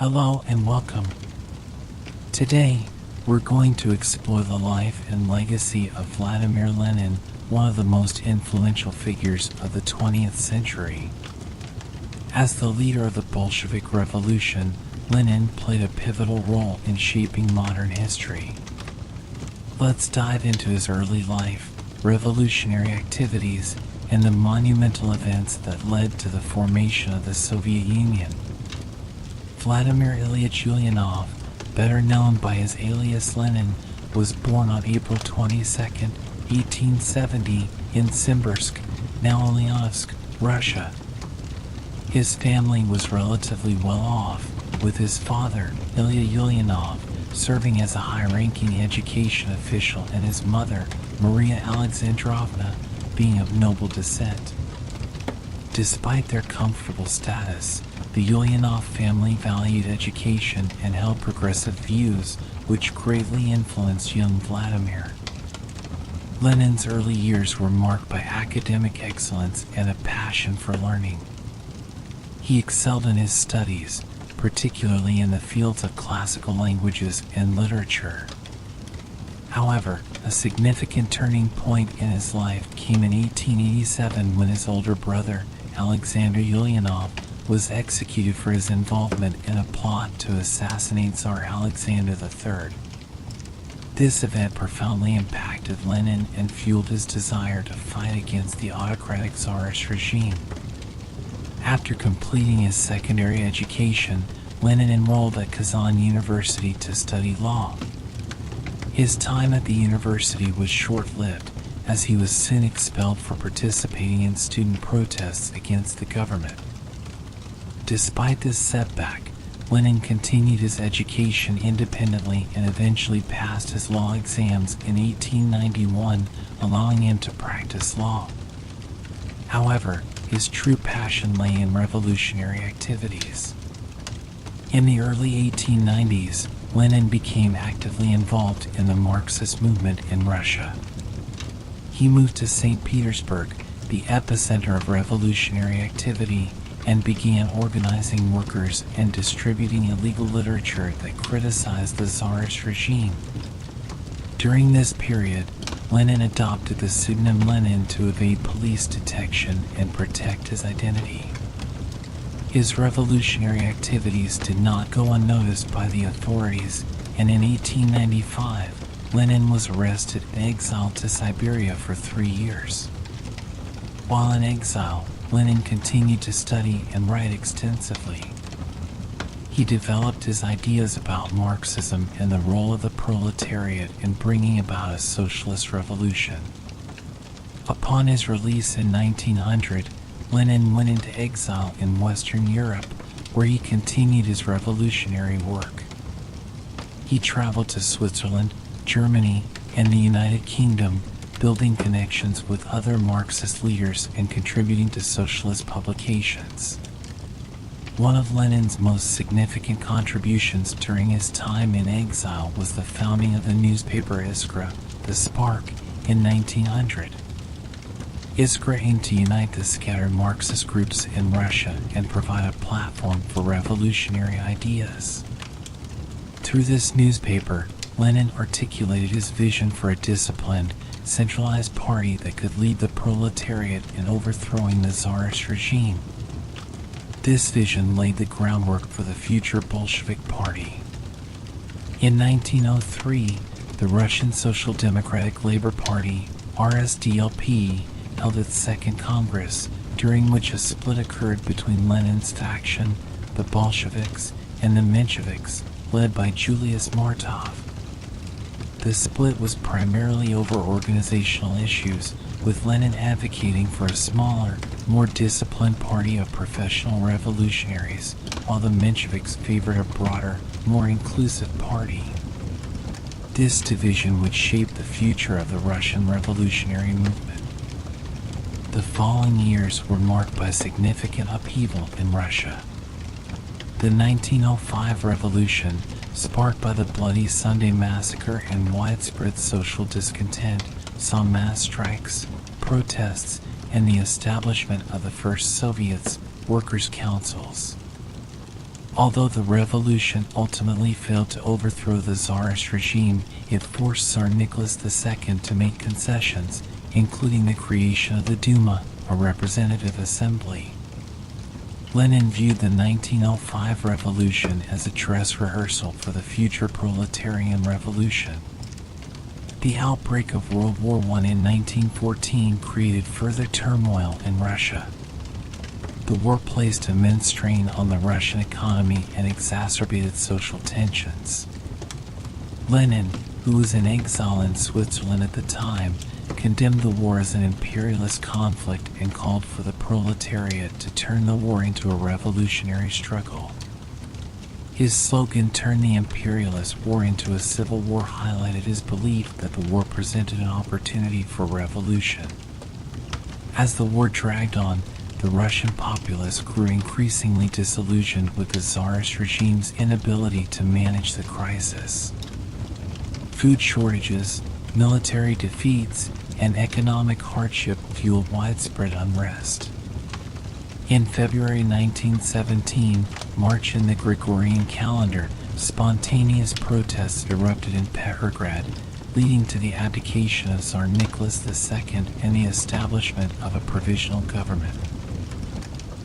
Hello and welcome. Today, we're going to explore the life and legacy of Vladimir Lenin, one of the most influential figures of the 20th century. As the leader of the Bolshevik Revolution, Lenin played a pivotal role in shaping modern history. Let's dive into his early life, revolutionary activities, and the monumental events that led to the formation of the Soviet Union. Vladimir Ilyich Ulyanov, better known by his alias Lenin, was born on April 22, 1870, in Simbirsk, now Ulyanovsk, Russia. His family was relatively well off, with his father, Ilya Ulyanov, serving as a high-ranking education official and his mother, Maria Alexandrovna, being of noble descent. Despite their comfortable status, the Ulyanov family valued education and held progressive views, which greatly influenced young Vladimir. Lenin's early years were marked by academic excellence and a passion for learning. He excelled in his studies, particularly in the fields of classical languages and literature. However, a significant turning point in his life came in 1887 when his older brother, Alexander Ulyanov, was executed for his involvement in a plot to assassinate Tsar Alexander III. This event profoundly impacted Lenin and fueled his desire to fight against the autocratic Tsarist regime. After completing his secondary education, Lenin enrolled at Kazan University to study law. His time at the university was short-lived, as he was soon expelled for participating in student protests against the government. Despite this setback, Lenin continued his education independently and eventually passed his law exams in 1891, allowing him to practice law. However, his true passion lay in revolutionary activities. In the early 1890s, Lenin became actively involved in the Marxist movement in Russia. He moved to St. Petersburg, the epicenter of revolutionary activity, and began organizing workers and distributing illegal literature that criticized the Tsarist regime. During this period, Lenin adopted the pseudonym Lenin to evade police detection and protect his identity. His revolutionary activities did not go unnoticed by the authorities, and in 1895, Lenin was arrested and exiled to Siberia for 3 years. While in exile, Lenin continued to study and write extensively. He developed his ideas about Marxism and the role of the proletariat in bringing about a socialist revolution. Upon his release in 1900, Lenin went into exile in Western Europe, where he continued his revolutionary work. He traveled to Switzerland, Germany, and the United Kingdom, building connections with other Marxist leaders and contributing to socialist publications. One of Lenin's most significant contributions during his time in exile was the founding of the newspaper Iskra, the Spark, in 1900. Iskra aimed to unite the scattered Marxist groups in Russia and provide a platform for revolutionary ideas. Through this newspaper, Lenin articulated his vision for a disciplined, centralized party that could lead the proletariat in overthrowing the Tsarist regime. This vision laid the groundwork for the future Bolshevik Party. In 1903, the Russian Social Democratic Labor Party, RSDLP, held its second Congress, during which a split occurred between Lenin's faction, the Bolsheviks, and the Mensheviks, led by Julius Martov. The split was primarily over organizational issues, with Lenin advocating for a smaller, more disciplined party of professional revolutionaries, while the Mensheviks favored a broader, more inclusive party. This division would shape the future of the Russian revolutionary movement. The following years were marked by significant upheaval in Russia. The 1905 revolution, sparked by the Bloody Sunday massacre and widespread social discontent, saw mass strikes, protests, and the establishment of the first Soviets, workers' councils. Although the revolution ultimately failed to overthrow the Tsarist regime, it forced Tsar Nicholas II to make concessions, including the creation of the Duma, a representative assembly. Lenin viewed the 1905 revolution as a dress rehearsal for the future proletarian revolution. The outbreak of World War I in 1914 created further turmoil in Russia. The war placed immense strain on the Russian economy and exacerbated social tensions. Lenin, who was in exile in Switzerland at the time, condemned the war as an imperialist conflict and called for the proletariat to turn the war into a revolutionary struggle. His slogan, "Turn the imperialist war into a civil war," highlighted his belief that the war presented an opportunity for revolution. As the war dragged on, the Russian populace grew increasingly disillusioned with the Tsarist regime's inability to manage the crisis. Food shortages, military defeats, and economic hardship fueled widespread unrest. In February 1917, March in the Gregorian calendar, spontaneous protests erupted in Petrograd, leading to the abdication of Tsar Nicholas II and the establishment of a provisional government.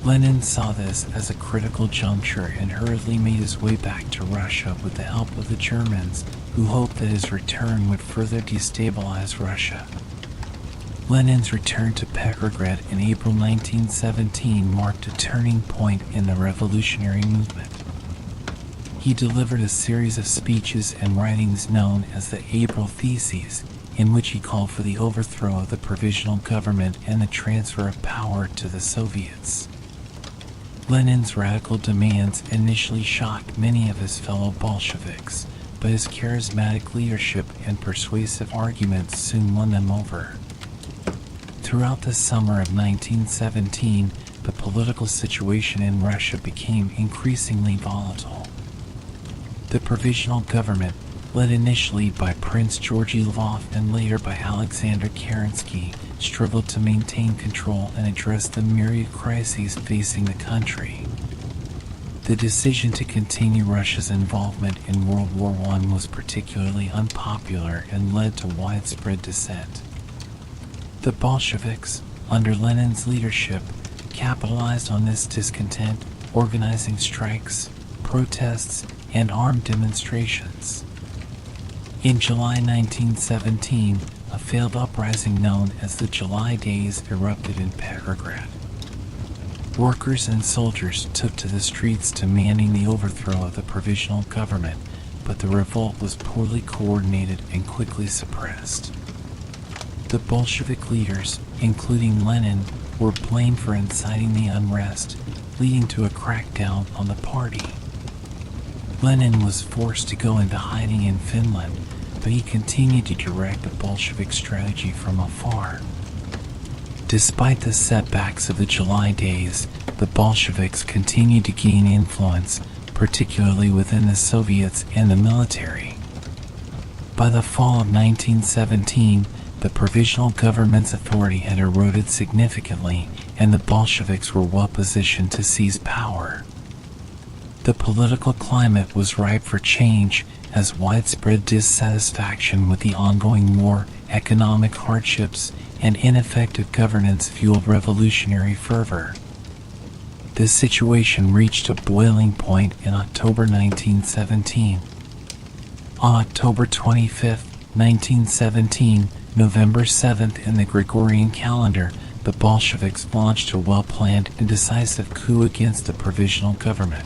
Lenin saw this as a critical juncture and hurriedly made his way back to Russia with the help of the Germans, who hoped that his return would further destabilize Russia. Lenin's return to Petrograd in April 1917 marked a turning point in the revolutionary movement. He delivered a series of speeches and writings known as the April Theses, in which he called for the overthrow of the provisional government and the transfer of power to the Soviets. Lenin's radical demands initially shocked many of his fellow Bolsheviks, but his charismatic leadership and persuasive arguments soon won them over. Throughout the summer of 1917, the political situation in Russia became increasingly volatile. The provisional government, led initially by Prince Georgy Lvov and later by Alexander Kerensky, struggled to maintain control and address the myriad crises facing the country. The decision to continue Russia's involvement in World War I was particularly unpopular and led to widespread dissent. The Bolsheviks, under Lenin's leadership, capitalized on this discontent, organizing strikes, protests, and armed demonstrations. In July 1917, a failed uprising known as the July Days erupted in Petrograd. Workers and soldiers took to the streets demanding the overthrow of the provisional government, but the revolt was poorly coordinated and quickly suppressed. The Bolshevik leaders, including Lenin, were blamed for inciting the unrest, leading to a crackdown on the party. Lenin was forced to go into hiding in Finland, but he continued to direct the Bolshevik strategy from afar. Despite the setbacks of the July Days, the Bolsheviks continued to gain influence, particularly within the Soviets and the military. By the fall of 1917, the provisional government's authority had eroded significantly, and the Bolsheviks were well positioned to seize power. The political climate was ripe for change, as widespread dissatisfaction with the ongoing war, economic hardships, and ineffective governance fueled revolutionary fervor. This situation reached a boiling point in October 1917. On October 25, 1917, November 7th in the Gregorian calendar, the Bolsheviks launched a well-planned and decisive coup against the provisional government.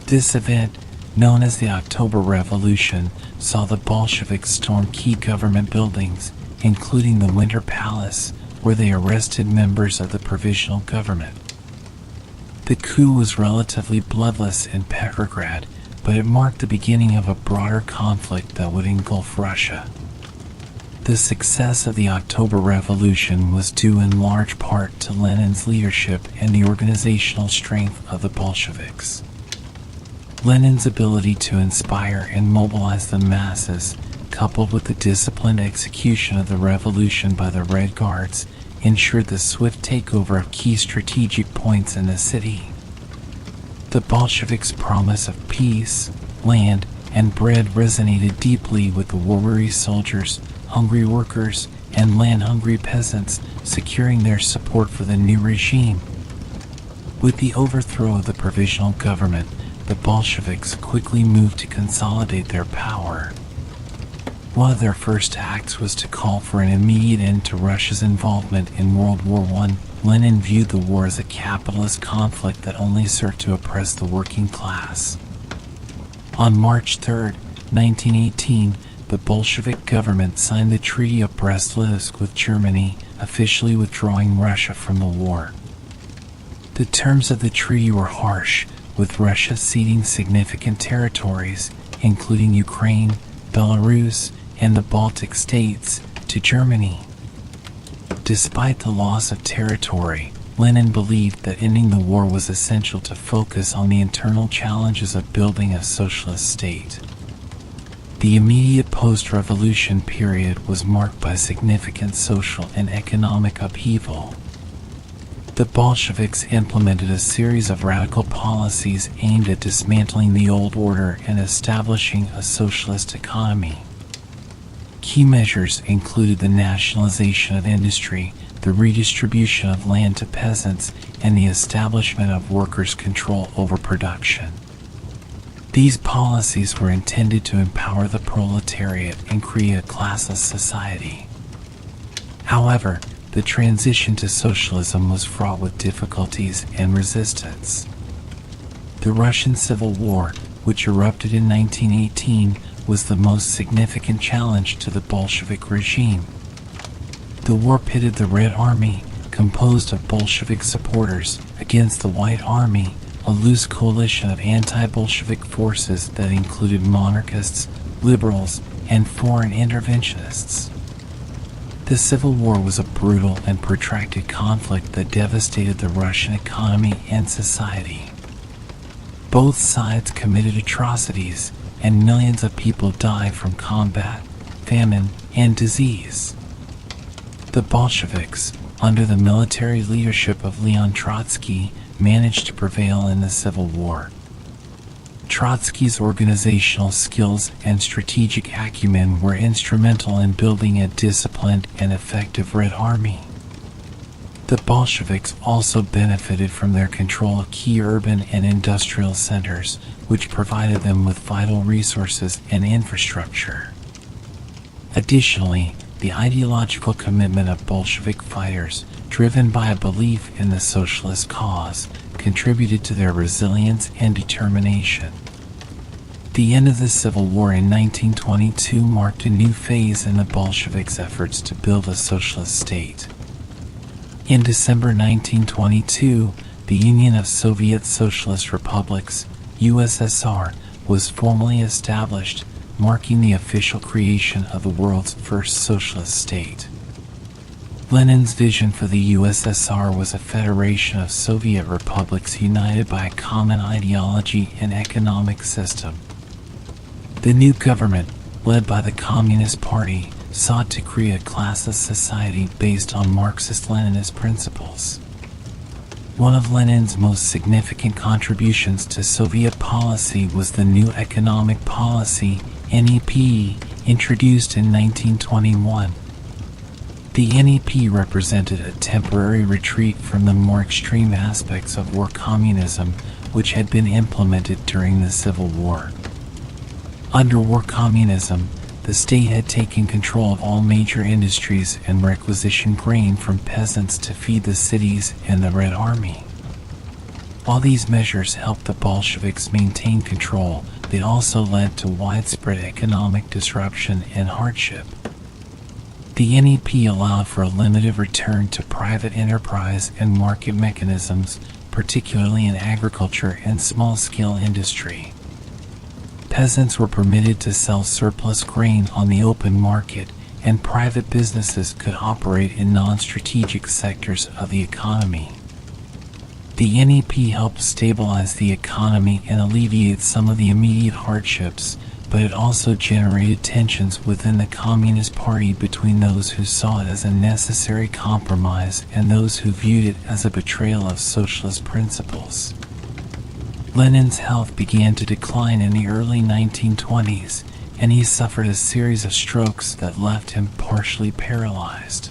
This event, known as the October Revolution, saw the Bolsheviks storm key government buildings, including the Winter Palace, where they arrested members of the provisional government. The coup was relatively bloodless in Petrograd, but it marked the beginning of a broader conflict that would engulf Russia. The success of the October Revolution was due in large part to Lenin's leadership and the organizational strength of the Bolsheviks. Lenin's ability to inspire and mobilize the masses, coupled with the disciplined execution of the revolution by the Red Guards, ensured the swift takeover of key strategic points in the city. The Bolsheviks' promise of peace, land, and bread resonated deeply with the war-weary soldiers, hungry workers, and land-hungry peasants, securing their support for the new regime. With the overthrow of the provisional government, the Bolsheviks quickly moved to consolidate their power. One of their first acts was to call for an immediate end to Russia's involvement in World War I. Lenin viewed the war as a capitalist conflict that only served to oppress the working class. On March 3, 1918, the Bolshevik government signed the Treaty of Brest-Litovsk with Germany, officially withdrawing Russia from the war. The terms of the treaty were harsh, with Russia ceding significant territories, including Ukraine, Belarus, and the Baltic states, to Germany. Despite the loss of territory, Lenin believed that ending the war was essential to focus on the internal challenges of building a socialist state. The immediate post-revolution period was marked by significant social and economic upheaval. The Bolsheviks implemented a series of radical policies aimed at dismantling the old order and establishing a socialist economy. Key measures included the nationalization of industry, the redistribution of land to peasants, and the establishment of workers' control over production. These policies were intended to empower the proletariat and create a classless society. However, the transition to socialism was fraught with difficulties and resistance. The Russian Civil War, which erupted in 1918, was the most significant challenge to the Bolshevik regime. The war pitted the Red Army, composed of Bolshevik supporters, against the White Army, a loose coalition of anti-Bolshevik forces that included monarchists, liberals, and foreign interventionists. The Civil War was a brutal and protracted conflict that devastated the Russian economy and society. Both sides committed atrocities, and millions of people died from combat, famine, and disease. The Bolsheviks, under the military leadership of Leon Trotsky, managed to prevail in the Civil War. Trotsky's organizational skills and strategic acumen were instrumental in building a disciplined and effective Red Army. The Bolsheviks also benefited from their control of key urban and industrial centers, which provided them with vital resources and infrastructure. Additionally, the ideological commitment of Bolshevik fighters, driven by a belief in the socialist cause, contributed to their resilience and determination. The end of the Civil War in 1922 marked a new phase in the Bolsheviks' efforts to build a socialist state. In December 1922, the Union of Soviet Socialist Republics, USSR, was formally established, marking the official creation of the world's first socialist state. Lenin's vision for the USSR was a federation of Soviet republics united by a common ideology and economic system. The new government, led by the Communist Party, sought to create a classless society based on Marxist-Leninist principles. One of Lenin's most significant contributions to Soviet policy was the new economic policy, NEP, introduced in 1921. The NEP represented a temporary retreat from the more extreme aspects of war communism, which had been implemented during the Civil War. Under war communism, the state had taken control of all major industries and requisitioned grain from peasants to feed the cities and the Red Army. While these measures helped the Bolsheviks maintain control, they also led to widespread economic disruption and hardship. The NEP allowed for a limited return to private enterprise and market mechanisms, particularly in agriculture and small-scale industry. Peasants were permitted to sell surplus grain on the open market, and private businesses could operate in non-strategic sectors of the economy. The NEP helped stabilize the economy and alleviate some of the immediate hardships, but it also generated tensions within the Communist Party between those who saw it as a necessary compromise and those who viewed it as a betrayal of socialist principles. Lenin's health began to decline in the early 1920s, and he suffered a series of strokes that left him partially paralyzed.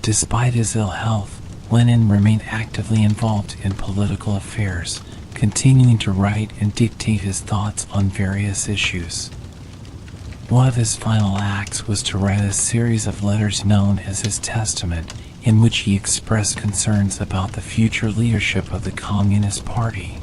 Despite his ill health, Lenin remained actively involved in political affairs, continuing to write and dictate his thoughts on various issues. One of his final acts was to write a series of letters known as his Testament, in which he expressed concerns about the future leadership of the Communist Party.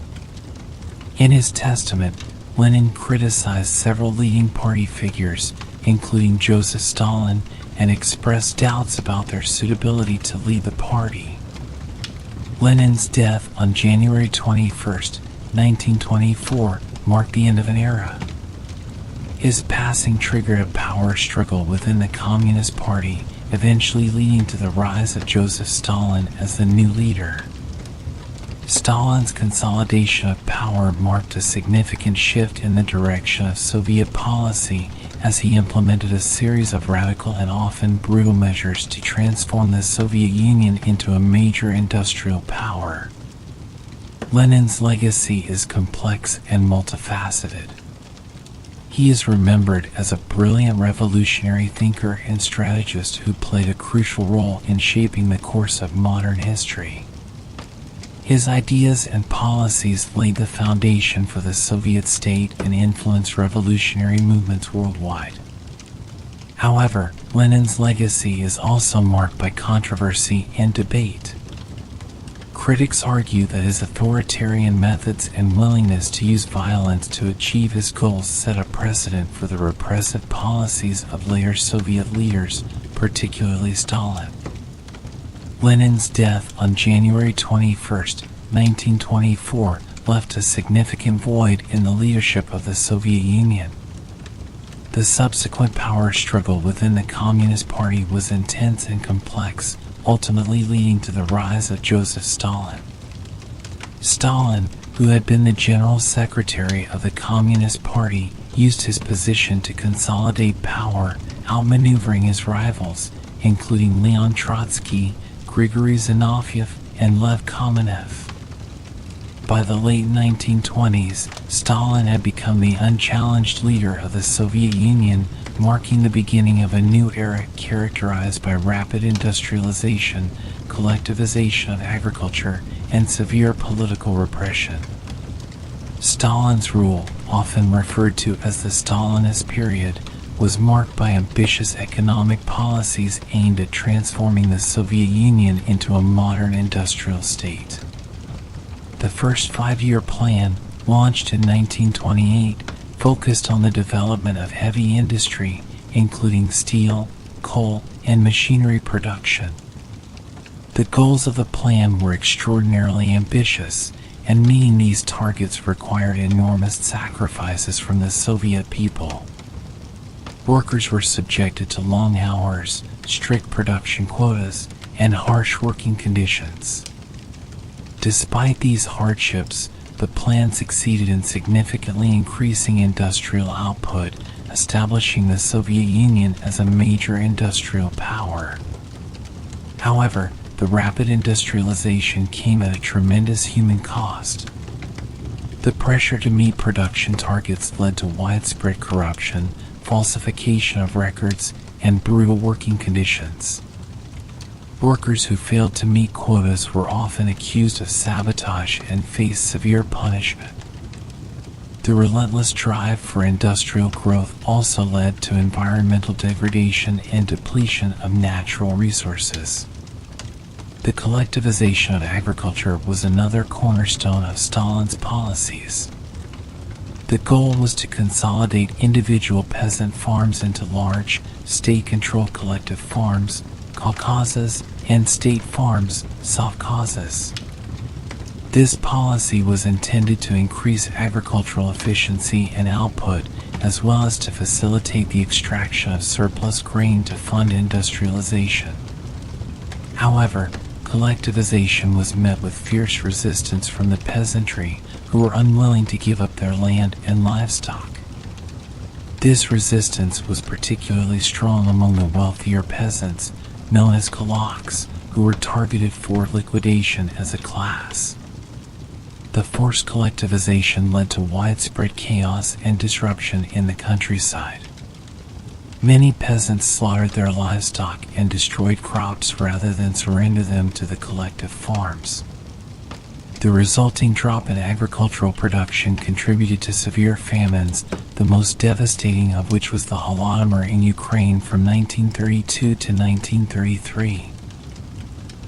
In his testament, Lenin criticized several leading party figures, including Joseph Stalin, and expressed doubts about their suitability to lead the party. Lenin's death on January 21, 1924, marked the end of an era. His passing triggered a power struggle within the Communist Party, eventually leading to the rise of Joseph Stalin as the new leader. Stalin's consolidation of power marked a significant shift in the direction of Soviet policy as he implemented a series of radical and often brutal measures to transform the Soviet Union into a major industrial power. Lenin's legacy is complex and multifaceted. He is remembered as a brilliant revolutionary thinker and strategist who played a crucial role in shaping the course of modern history. His ideas and policies laid the foundation for the Soviet state and influenced revolutionary movements worldwide. However, Lenin's legacy is also marked by controversy and debate. Critics argue that his authoritarian methods and willingness to use violence to achieve his goals set a precedent for the repressive policies of later Soviet leaders, particularly Stalin. Lenin's death on January 21, 1924, left a significant void in the leadership of the Soviet Union. The subsequent power struggle within the Communist Party was intense and complex, ultimately leading to the rise of Joseph Stalin. Stalin, who had been the General Secretary of the Communist Party, used his position to consolidate power, outmaneuvering his rivals, including Leon Trotsky, Grigory Zinoviev, and Lev Kamenev. By the late 1920s, Stalin had become the unchallenged leader of the Soviet Union, marking the beginning of a new era characterized by rapid industrialization, collectivization of agriculture, and severe political repression. Stalin's rule, often referred to as the Stalinist period, was marked by ambitious economic policies aimed at transforming the Soviet Union into a modern industrial state. The first five-year plan, launched in 1928, focused on the development of heavy industry, including steel, coal, and machinery production. The goals of the plan were extraordinarily ambitious, and meeting these targets required enormous sacrifices from the Soviet people. Workers were subjected to long hours, strict production quotas, and harsh working conditions. Despite these hardships, the plan succeeded in significantly increasing industrial output, establishing the Soviet Union as a major industrial power. However, the rapid industrialization came at a tremendous human cost. The pressure to meet production targets led to widespread corruption, falsification of records, and brutal working conditions. Workers who failed to meet quotas were often accused of sabotage and faced severe punishment. The relentless drive for industrial growth also led to environmental degradation and depletion of natural resources. The collectivization of agriculture was another cornerstone of Stalin's policies. The goal was to consolidate individual peasant farms into large, state-controlled collective farms, kolkhozes, and state farms, sovkhozes. This policy was intended to increase agricultural efficiency and output, as well as to facilitate the extraction of surplus grain to fund industrialization. However, collectivization was met with fierce resistance from the peasantry, who were unwilling to give up their land and livestock. This resistance was particularly strong among the wealthier peasants, known as kulaks, who were targeted for liquidation as a class. The forced collectivization led to widespread chaos and disruption in the countryside. Many peasants slaughtered their livestock and destroyed crops rather than surrender them to the collective farms. The resulting drop in agricultural production contributed to severe famines, the most devastating of which was the Holodomor in Ukraine from 1932 to 1933.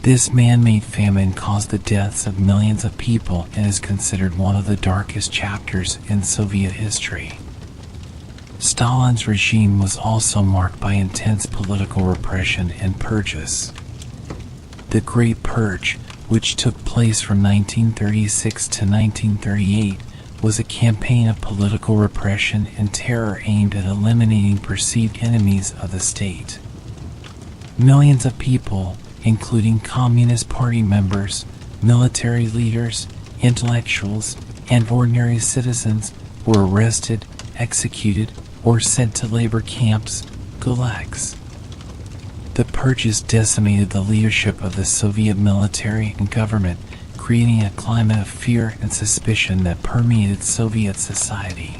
This man-made famine caused the deaths of millions of people and is considered one of the darkest chapters in Soviet history. Stalin's regime was also marked by intense political repression and purges. The Great Purge, which took place from 1936 to 1938, was a campaign of political repression and terror aimed at eliminating perceived enemies of the state. Millions of people, including Communist Party members, military leaders, intellectuals, and ordinary citizens, were arrested, executed, or sent to labor camps, gulags. The purges decimated the leadership of the Soviet military and government, creating a climate of fear and suspicion that permeated Soviet society.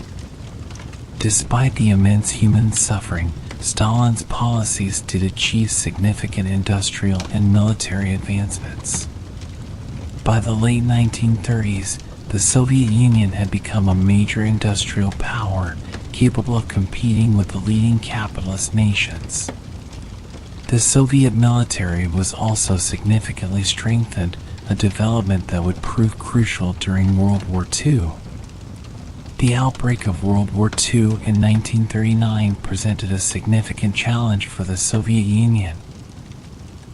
Despite the immense human suffering, Stalin's policies did achieve significant industrial and military advancements. By the late 1930s, the Soviet Union had become a major industrial power, capable of competing with the leading capitalist nations. The Soviet military was also significantly strengthened, a development that would prove crucial during World War II. The outbreak of World War II in 1939 presented a significant challenge for the Soviet Union.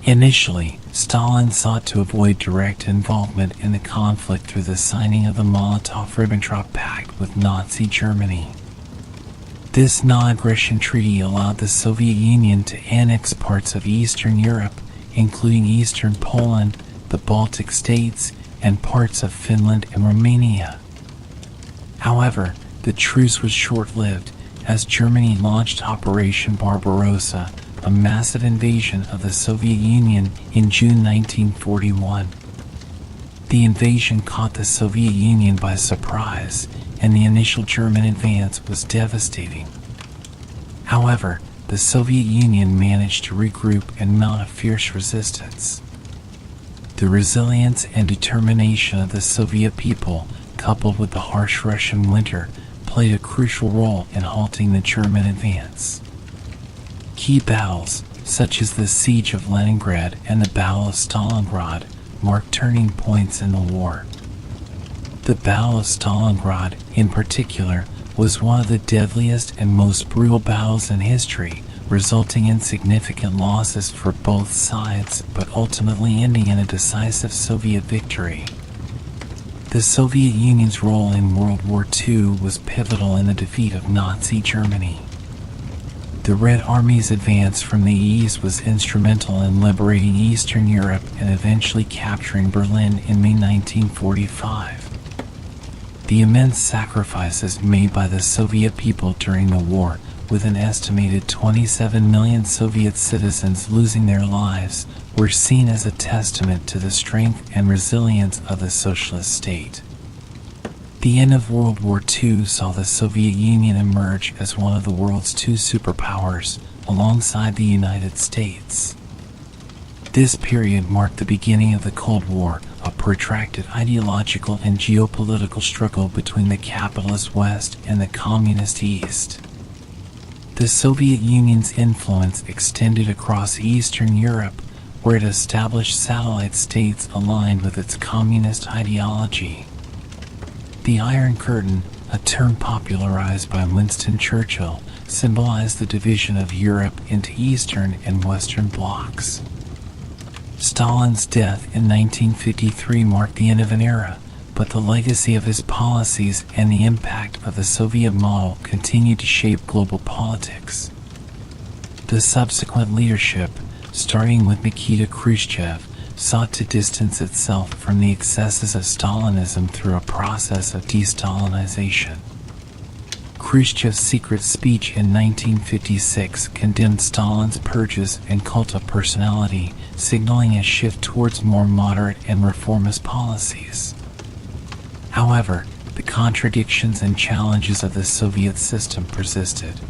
Initially, Stalin sought to avoid direct involvement in the conflict through the signing of the Molotov-Ribbentrop Pact with Nazi Germany. This non-aggression treaty allowed the Soviet Union to annex parts of Eastern Europe, including eastern Poland, the Baltic states, and parts of Finland and Romania. However, the truce was short-lived, as Germany launched Operation Barbarossa, a massive invasion of the Soviet Union in June 1941. The invasion caught the Soviet Union by surprise, and the initial German advance was devastating. However, the Soviet Union managed to regroup and mount a fierce resistance. The resilience and determination of the Soviet people, coupled with the harsh Russian winter, played a crucial role in halting the German advance. Key battles, such as the Siege of Leningrad and the Battle of Stalingrad, marked turning points in the war. The Battle of Stalingrad, in particular, was one of the deadliest and most brutal battles in history, resulting in significant losses for both sides, but ultimately ending in a decisive Soviet victory. The Soviet Union's role in World War II was pivotal in the defeat of Nazi Germany. The Red Army's advance from the east was instrumental in liberating Eastern Europe and eventually capturing Berlin in May 1945. The immense sacrifices made by the Soviet people during the war, with an estimated 27 million Soviet citizens losing their lives, were seen as a testament to the strength and resilience of the socialist state. The end of World War II saw the Soviet Union emerge as one of the world's two superpowers, alongside the United States. This period marked the beginning of the Cold War, a protracted ideological and geopolitical struggle between the capitalist West and the communist East. The Soviet Union's influence extended across Eastern Europe, where it established satellite states aligned with its communist ideology. The Iron Curtain, a term popularized by Winston Churchill, symbolized the division of Europe into Eastern and Western blocs. Stalin's death in 1953 marked the end of an era, but the legacy of his policies and the impact of the Soviet model continued to shape global politics. The subsequent leadership, starting with Nikita Khrushchev, sought to distance itself from the excesses of Stalinism through a process of de-Stalinization. Khrushchev's secret speech in 1956 condemned Stalin's purges and cult of personality, signaling a shift towards more moderate and reformist policies. However, the contradictions and challenges of the Soviet system persisted.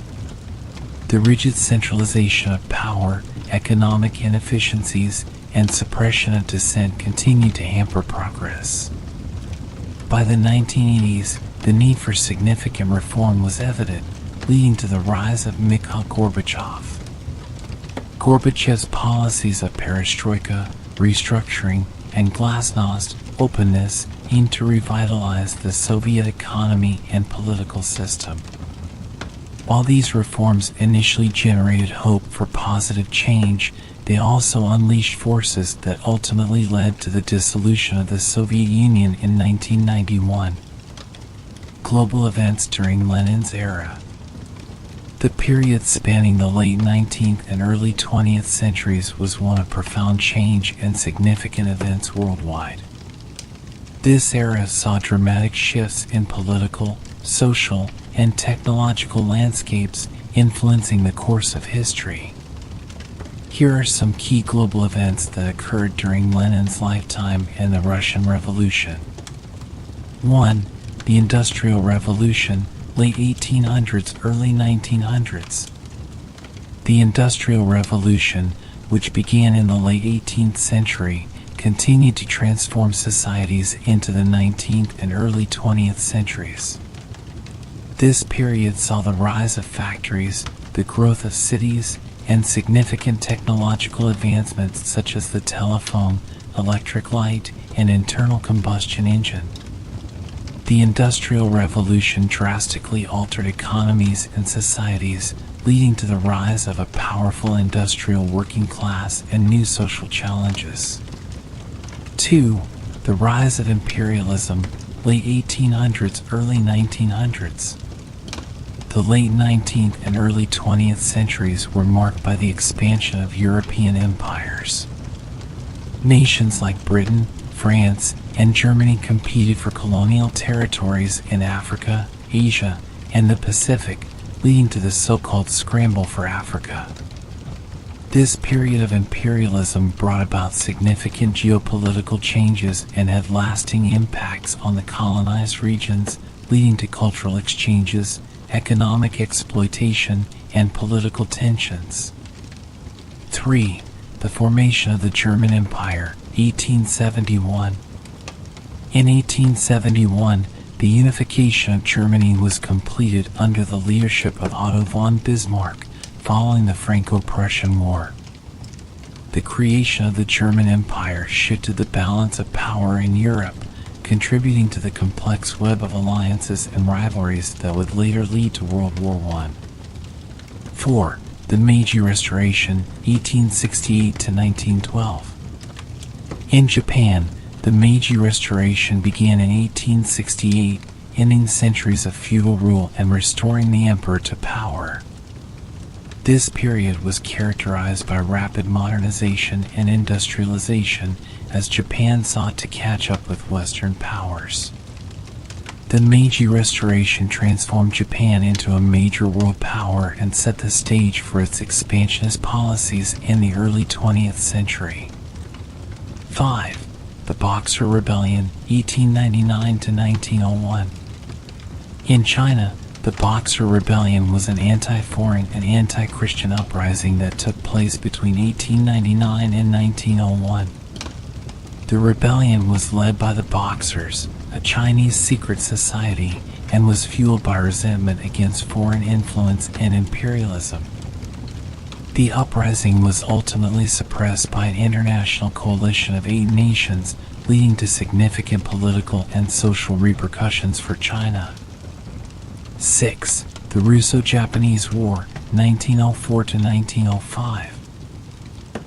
The rigid centralization of power, economic inefficiencies, and suppression of dissent continued to hamper progress. By the 1980s, the need for significant reform was evident, leading to the rise of Mikhail Gorbachev. Gorbachev's policies of perestroika, restructuring, and glasnost openness aimed to revitalize the Soviet economy and political system. While these reforms initially generated hope for positive change, they also unleashed forces that ultimately led to the dissolution of the Soviet Union in 1991. Global events during Lenin's era. The period spanning the late 19th and early 20th centuries was one of profound change and significant events worldwide. This era saw dramatic shifts in political, social, and technological landscapes influencing the course of history. Here are some key global events that occurred during Lenin's lifetime and the Russian Revolution. 1. The Industrial Revolution, late 1800s, early 1900s. The Industrial Revolution, which began in the late 18th century, continued to transform societies into the 19th and early 20th centuries. This period saw the rise of factories, the growth of cities, and significant technological advancements such as the telephone, electric light, and internal combustion engine. The Industrial Revolution drastically altered economies and societies, leading to the rise of a powerful industrial working class and new social challenges. 2. The rise of imperialism, late 1800s, early 1900s. The late 19th and early 20th centuries were marked by the expansion of European empires. Nations like Britain, France, and Germany competed for colonial territories in Africa, Asia, and the Pacific, leading to the so-called Scramble for Africa. This period of imperialism brought about significant geopolitical changes and had lasting impacts on the colonized regions, leading to cultural exchanges, economic exploitation, and political tensions. 3. The formation of the German Empire, 1871. In 1871, the unification of Germany was completed under the leadership of Otto von Bismarck, following the Franco-Prussian War. The creation of the German Empire shifted the balance of power in Europe, contributing to the complex web of alliances and rivalries that would later lead to World War I. 4. The Meiji Restoration, 1868 to 1912. In Japan, the Meiji Restoration began in 1868, ending centuries of feudal rule and restoring the emperor to power. This period was characterized by rapid modernization and industrialization as Japan sought to catch up with Western powers. The Meiji Restoration transformed Japan into a major world power and set the stage for its expansionist policies in the early 20th century. 5. The Boxer Rebellion, 1899 to 1901. In China, the Boxer Rebellion was an anti-foreign and anti-Christian uprising that took place between 1899 and 1901. The rebellion was led by the Boxers, a Chinese secret society, and was fueled by resentment against foreign influence and imperialism. The uprising was ultimately suppressed by an international coalition of 8 nations, leading to significant political and social repercussions for China. 6. The Russo-Japanese War, 1904 to 1905.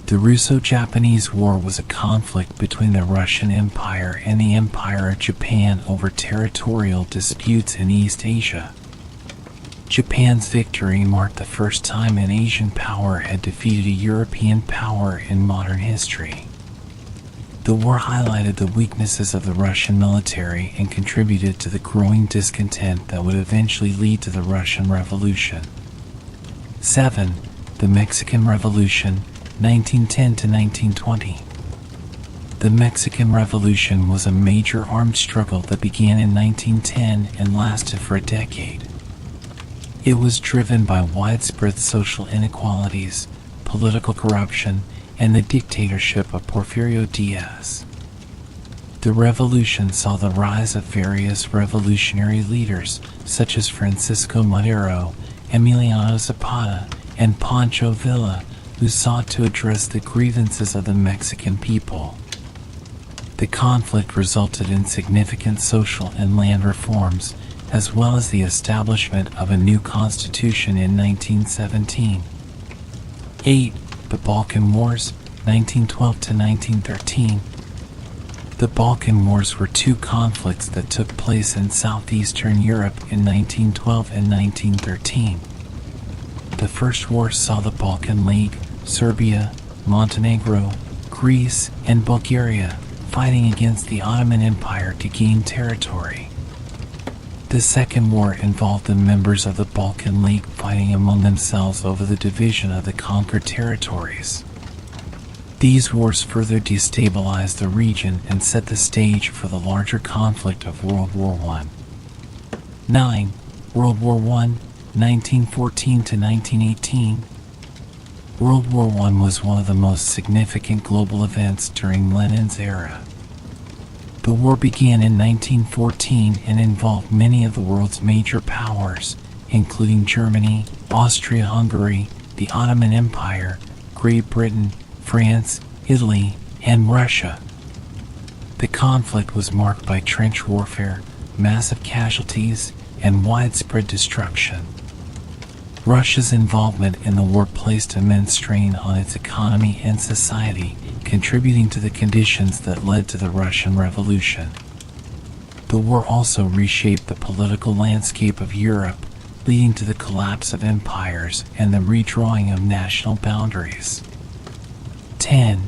The Russo-Japanese War was a conflict between the Russian Empire and the Empire of Japan over territorial disputes in East Asia. Japan's victory marked the first time an Asian power had defeated a European power in modern history. The war highlighted the weaknesses of the Russian military and contributed to the growing discontent that would eventually lead to the Russian Revolution. 7. The Mexican Revolution, 1910 to 1920. The Mexican Revolution was a major armed struggle that began in 1910 and lasted for a decade. It was driven by widespread social inequalities, political corruption, and the dictatorship of Porfirio Diaz. The revolution saw the rise of various revolutionary leaders such as Francisco Madero, Emiliano Zapata, and Pancho Villa, who sought to address the grievances of the Mexican people. The conflict resulted in significant social and land reforms, as well as the establishment of a new constitution in 1917. 8. The Balkan Wars, 1912 to 1913. The Balkan Wars were two conflicts that took place in southeastern Europe in 1912 and 1913. The first war saw the Balkan League, Serbia, Montenegro, Greece, and Bulgaria fighting against the Ottoman Empire to gain territory. The second war involved the members of the Balkan League fighting among themselves over the division of the conquered territories. These wars further destabilized the region and set the stage for the larger conflict of World War I. 9. World War I, 1914 to 1918. World War I was one of the most significant global events during Lenin's era. The war began in 1914 and involved many of the world's major powers, including Germany, Austria-Hungary, the Ottoman Empire, Great Britain, France, Italy, and Russia. The conflict was marked by trench warfare, massive casualties, and widespread destruction. Russia's involvement in the war placed immense strain on its economy and society, contributing to the conditions that led to the Russian Revolution. The war also reshaped the political landscape of Europe, leading to the collapse of empires and the redrawing of national boundaries. 10.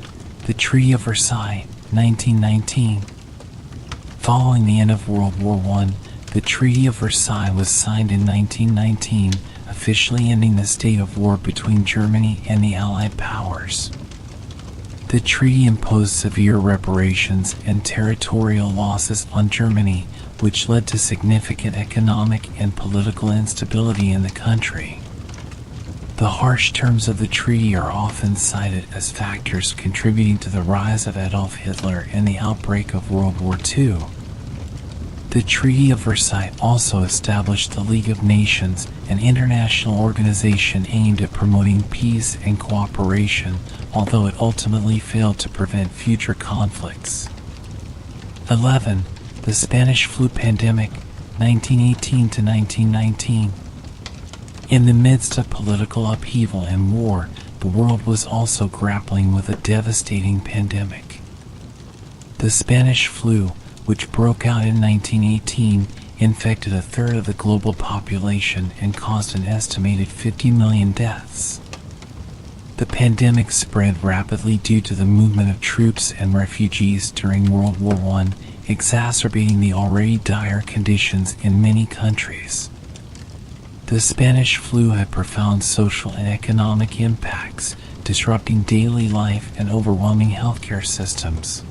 The Treaty of Versailles, 1919. Following the end of World War I, the Treaty of Versailles was signed in 1919, officially ending the state of war between Germany and the Allied powers. The treaty imposed severe reparations and territorial losses on Germany, which led to significant economic and political instability in the country. The harsh terms of the treaty are often cited as factors contributing to the rise of Adolf Hitler and the outbreak of World War II. The Treaty of Versailles also established the League of Nations, an international organization aimed at promoting peace and cooperation, although it ultimately failed to prevent future conflicts. 11. The Spanish flu pandemic, 1918 to 1919. In the midst of political upheaval and war, the world was also grappling with a devastating pandemic. The Spanish flu, which broke out in 1918, infected a third of the global population and caused an estimated 50 million deaths. The pandemic spread rapidly due to the movement of troops and refugees during World War I, exacerbating the already dire conditions in many countries. The Spanish flu had profound social and economic impacts, disrupting daily life and overwhelming healthcare systems.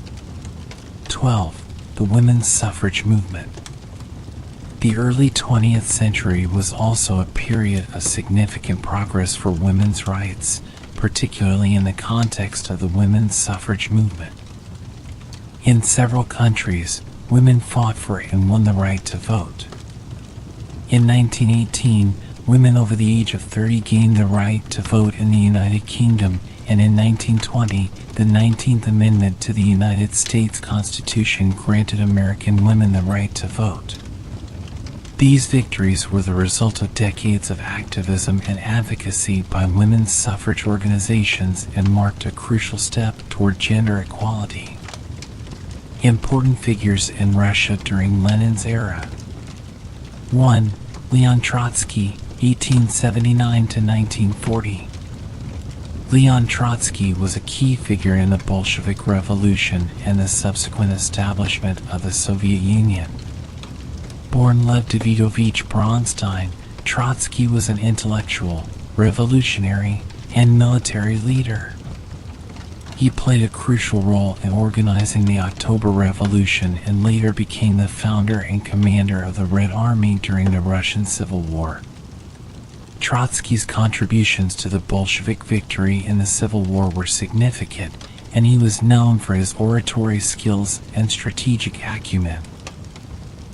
12. The women's suffrage movement. The early 20th century was also a period of significant progress for women's rights, particularly in the context of the women's suffrage movement. In several countries, women fought for and won the right to vote. In 1918, women over the age of 30 gained the right to vote in the United Kingdom, and in 1920, the 19th Amendment to the United States Constitution granted American women the right to vote. These victories were the result of decades of activism and advocacy by women's suffrage organizations and marked a crucial step toward gender equality. Important figures in Russia during Lenin's era. 1. Leon Trotsky, 1879 to 1940. Leon Trotsky was a key figure in the Bolshevik Revolution and the subsequent establishment of the Soviet Union. Born Lev Davidovich Bronstein, Trotsky was an intellectual, revolutionary, and military leader. He played a crucial role in organizing the October Revolution and later became the founder and commander of the Red Army during the Russian Civil War. Trotsky's contributions to the Bolshevik victory in the Civil War were significant, and he was known for his oratory skills and strategic acumen.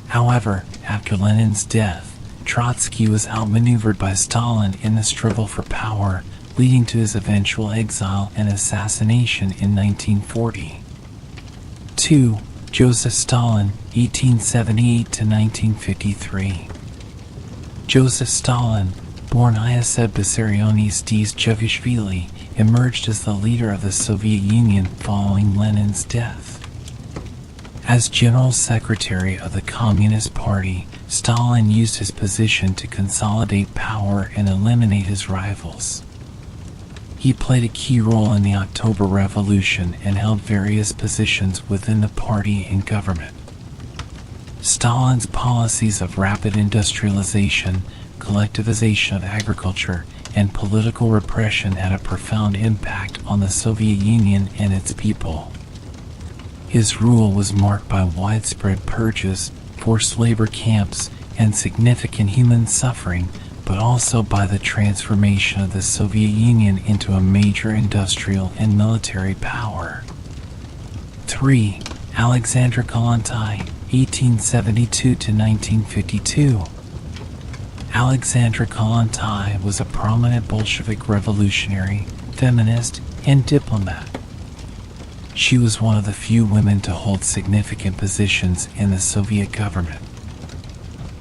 However, after Lenin's death, Trotsky was outmaneuvered by Stalin in the struggle for power, leading to his eventual exile and assassination in 1940. 2. Joseph Stalin, 1878–1953. Joseph Stalin, born Iosif Vissarionis Dzhivishvili, emerged as the leader of the Soviet Union following Lenin's death. As General Secretary of the Communist Party, Stalin used his position to consolidate power and eliminate his rivals. He played a key role in the October Revolution and held various positions within the party and government. Stalin's policies of rapid industrialization, collectivization of agriculture, and political repression had a profound impact on the Soviet Union and its people. His rule was marked by widespread purges, forced labor camps, and significant human suffering, but also by the transformation of the Soviet Union into a major industrial and military power. 3. Alexander Kollontai, 1872–1952. Alexandra Kollontai was a prominent Bolshevik revolutionary, feminist, and diplomat. She was one of the few women to hold significant positions in the Soviet government.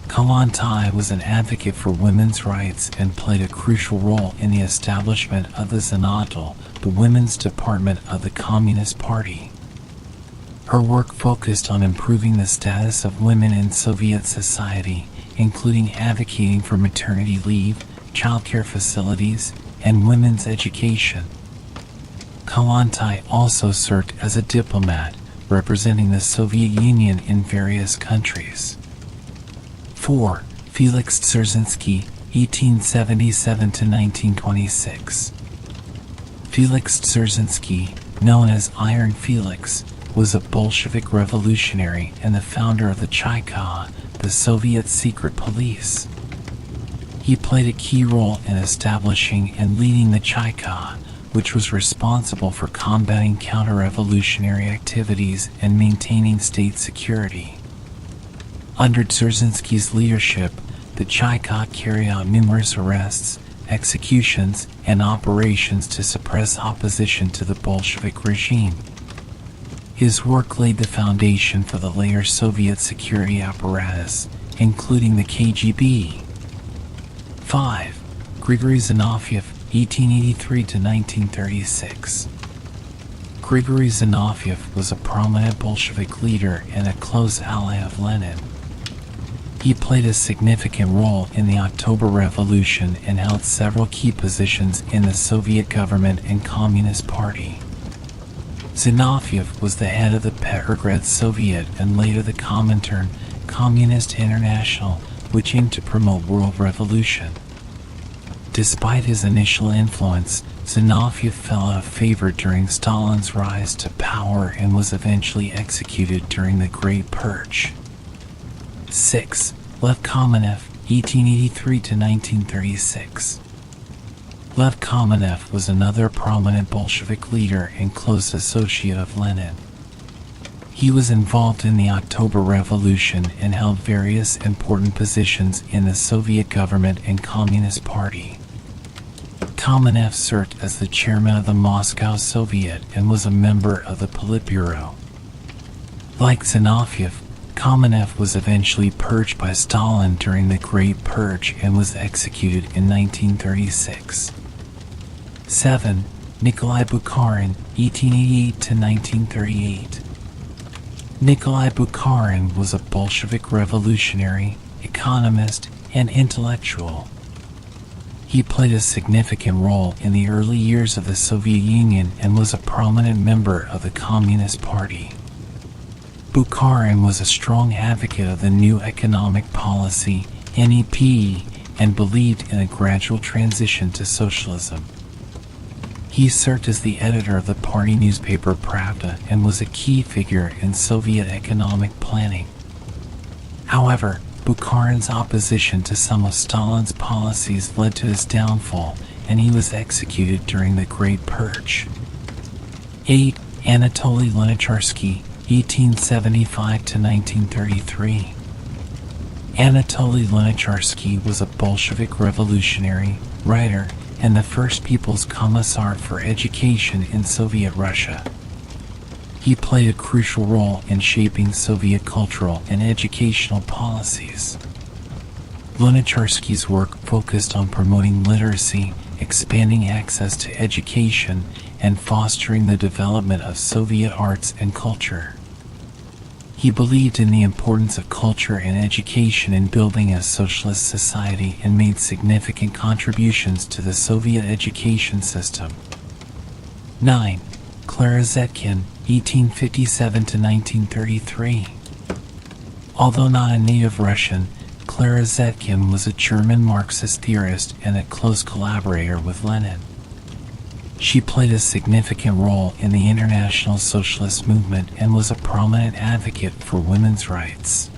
Kollontai was an advocate for women's rights and played a crucial role in the establishment of the Zanatal, the women's department of the Communist Party. Her work focused on improving the status of women in Soviet society, including advocating for maternity leave, childcare facilities, and women's education. Kollontai also served as a diplomat, representing the Soviet Union in various countries. 4. Felix Dzerzhinsky, 1877–1926. Felix Dzerzhinsky, known as Iron Felix, was a Bolshevik revolutionary and the founder of the Chayka, the Soviet secret police. He played a key role in establishing and leading the Chayka, which was responsible for combating counter-revolutionary activities and maintaining state security. Under Dzerzhinsky's leadership, the Chayka carried out numerous arrests, executions, and operations to suppress opposition to the Bolshevik regime. His work laid the foundation for the later Soviet security apparatus, including the KGB. 5. Grigory Zinoviev, 1883–1936. Grigory Zinoviev was a prominent Bolshevik leader and a close ally of Lenin. He played a significant role in the October Revolution and held several key positions in the Soviet government and Communist Party. Zinoviev was the head of the Petrograd Soviet and later the Comintern, Communist International, which aimed to promote world revolution. Despite his initial influence, Zinoviev fell out of favor during Stalin's rise to power and was eventually executed during the Great Purge. 6. Lev Kamenev, 1883–1936. Lev Kamenev was another prominent Bolshevik leader and close associate of Lenin. He was involved in the October Revolution and held various important positions in the Soviet government and Communist Party. Kamenev served as the chairman of the Moscow Soviet and was a member of the Politburo. Like Zinoviev, Kamenev was eventually purged by Stalin during the Great Purge and was executed in 1936. 7. Nikolai Bukharin, 1888–1938. Nikolai Bukharin was a Bolshevik revolutionary, economist, and intellectual. He played a significant role in the early years of the Soviet Union and was a prominent member of the Communist Party. Bukharin was a strong advocate of the new economic policy, NEP, and believed in a gradual transition to socialism. He served as the editor of the party newspaper Pravda and was a key figure in Soviet economic planning. However, Bukharin's opposition to some of Stalin's policies led to his downfall, and he was executed during the Great Purge. 8. Anatoly Lunacharsky, 1875–1933. Anatoly Lunacharsky was a Bolshevik revolutionary, writer, and the first People's Commissar for Education in Soviet Russia. He played a crucial role in shaping Soviet cultural and educational policies. Lunacharsky's work focused on promoting literacy, expanding access to education, and fostering the development of Soviet arts and culture. He believed in the importance of culture and education in building a socialist society and made significant contributions to the Soviet education system. 9. Clara Zetkin, 1857–1933. Although not a native Russian, Clara Zetkin was a German Marxist theorist and a close collaborator with Lenin. She played a significant role in the international socialist movement and was a prominent advocate for women's rights.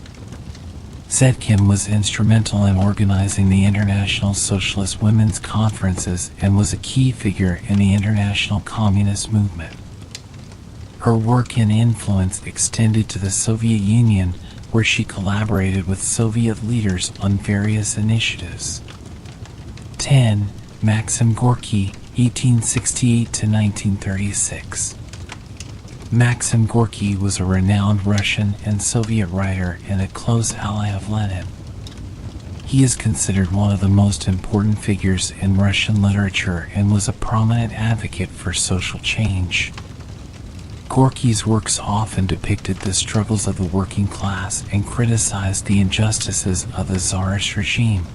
Zetkin was instrumental in organizing the International Socialist Women's Conferences and was a key figure in the international communist movement. Her work and influence extended to the Soviet Union, where she collaborated with Soviet leaders on various initiatives. 10. Maxim Gorky, 1868–1936. Maxim Gorky was a renowned Russian and Soviet writer and a close ally of Lenin. He is considered one of the most important figures in Russian literature and was a prominent advocate for social change. Gorky's works often depicted the struggles of the working class and criticized the injustices of the Tsarist regime.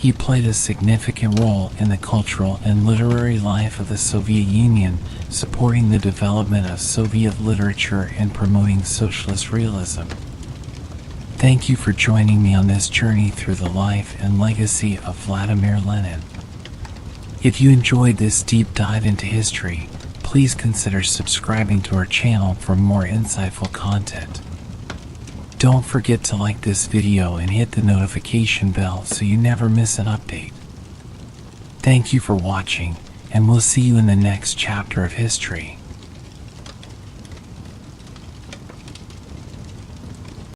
He played a significant role in the cultural and literary life of the Soviet Union, supporting the development of Soviet literature and promoting socialist realism. Thank you for joining me on this journey through the life and legacy of Vladimir Lenin. If you enjoyed this deep dive into history, please consider subscribing to our channel for more insightful content. Don't forget to like this video and hit the notification bell so you never miss an update. Thank you for watching, and we'll see you in the next chapter of history.